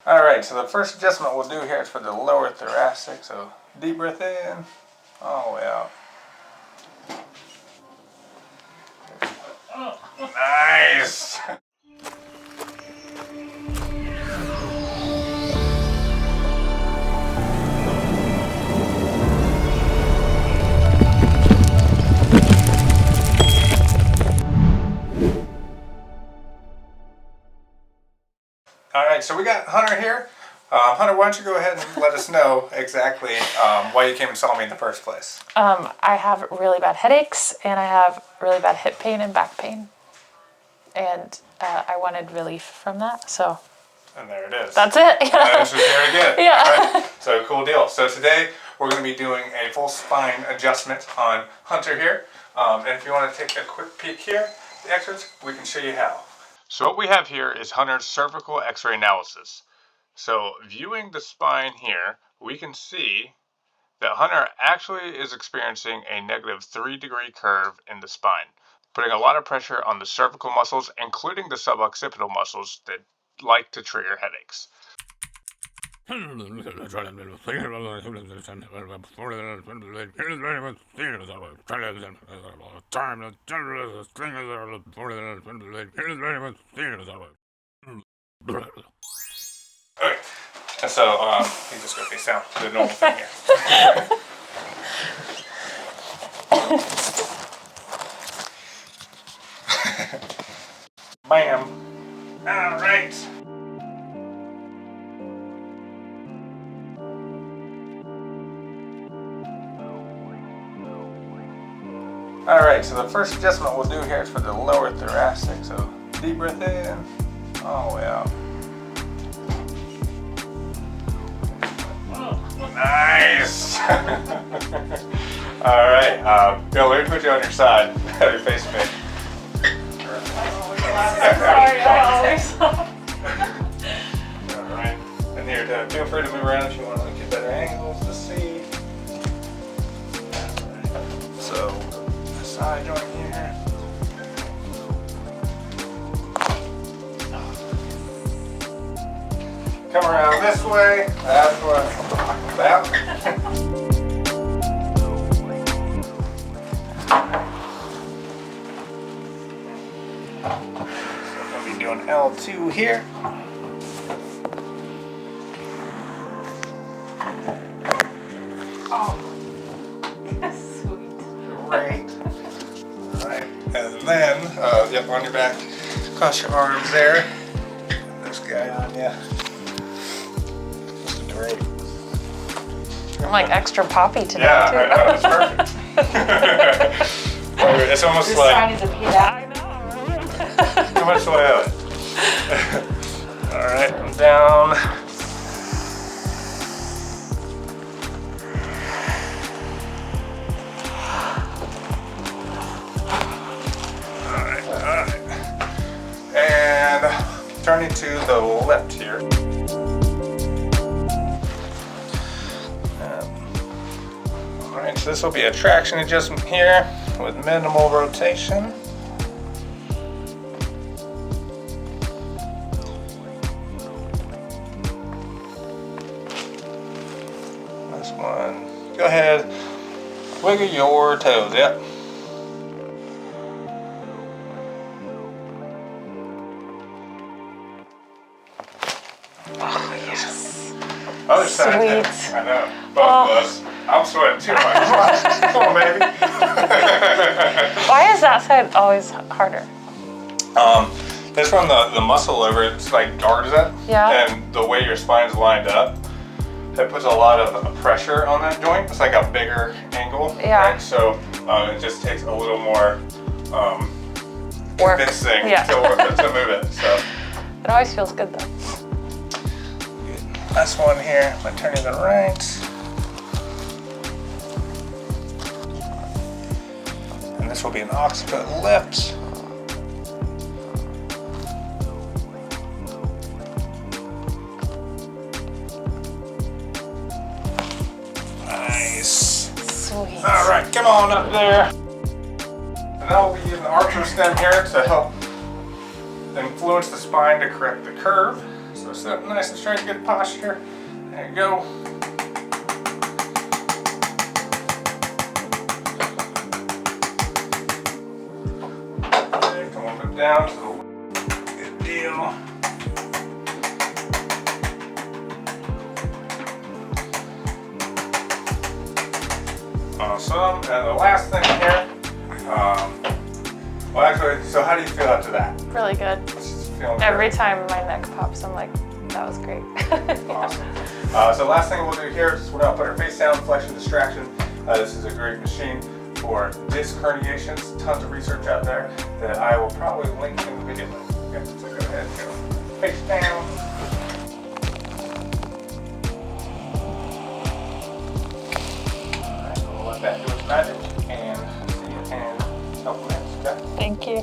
Alright, so the first adjustment we'll do here is for the lower thoracic. So deep breath in, all the way out. Nice! Alright, so we got Hunter here. Hunter, why don't you go ahead and let us know exactly why you came and saw me in the first place? I have really bad headaches, and I have really bad hip pain and back pain. And I wanted relief from that, so. And there it is. That's it. That is very good. Yeah. Right. So cool deal. So today we're going to be doing a full spine adjustment on Hunter here. And if you want to take a quick peek here, the extras, we can show you how. So what we have here is Hunter's cervical x-ray analysis. So viewing the spine here, we can see that Hunter actually is experiencing a -3-degree curve in the spine, putting a lot of pressure on the cervical muscles, including the suboccipital muscles that like to trigger headaches. Okay, and so you just go face down, the normal thing here. Bam. All right. All right, so the first adjustment we'll do here is for the lower thoracic. So deep breath in, all the way out. Nice. All right, Bill, let me put you on your side. Have your face made. Sorry, I always. All right, and here, feel free to move around if you want to get better angles to see. So, side joint here. Come around this way. That's what that. So we'll be doing L2 here. Oh, that's sweet. Great. All right, and then yep, on your back, cross your arms there. This guy on you. This is great. I'm like extra poppy today, Yeah, too. I know, it's perfect. It's almost This like side is a pee out. too much to lay out. All right, I'm down. All right. And turning to the left here. All right, so this will be a traction adjustment here with minimal rotation. This one, go ahead, wiggle your toes, yep. Oh, yes. Other side, Sweet. I know, both of us. I'm sweating too much. Come on, baby. Why is that side always harder? That's from the muscle over it's like guards it. Yeah. And the way your spine's lined up, that puts a lot of pressure on that joint. It's like a bigger angle. Yeah. Right? So it just takes a little more Work. convincing Yeah. to move it. So It always feels good, though. last one here. I'm gonna turn to the right. And this will be an occiput lift. Nice. Sweet. All right, come on up there. And now we'll be using the archer stem here to help influence the spine to correct the curve. So So sit up nice and straight, good posture. There you go. Okay, come on down to the good deal. Awesome. And the last thing here, well actually, so how do you feel after that? Really good. Feeling Every good? time my neck pops, I'm like, that was great. Awesome. So the last thing we'll do here is we're going to put our face down, flexion distraction. This is a great machine for disc herniations. Tons of research out there that I will probably link in the video. Okay, so go ahead and go face down. Alright, we'll let that do its magic and see you in a couple minutes. Okay? Thank you.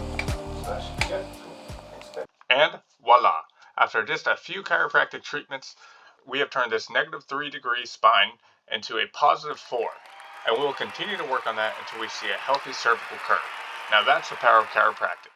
So that should be good. Thanks, Dave. And voila! After just a few chiropractic treatments, we have turned this -3-degree spine into a +4. And we will continue to work on that until we see a healthy cervical curve. Now that's the power of chiropractic.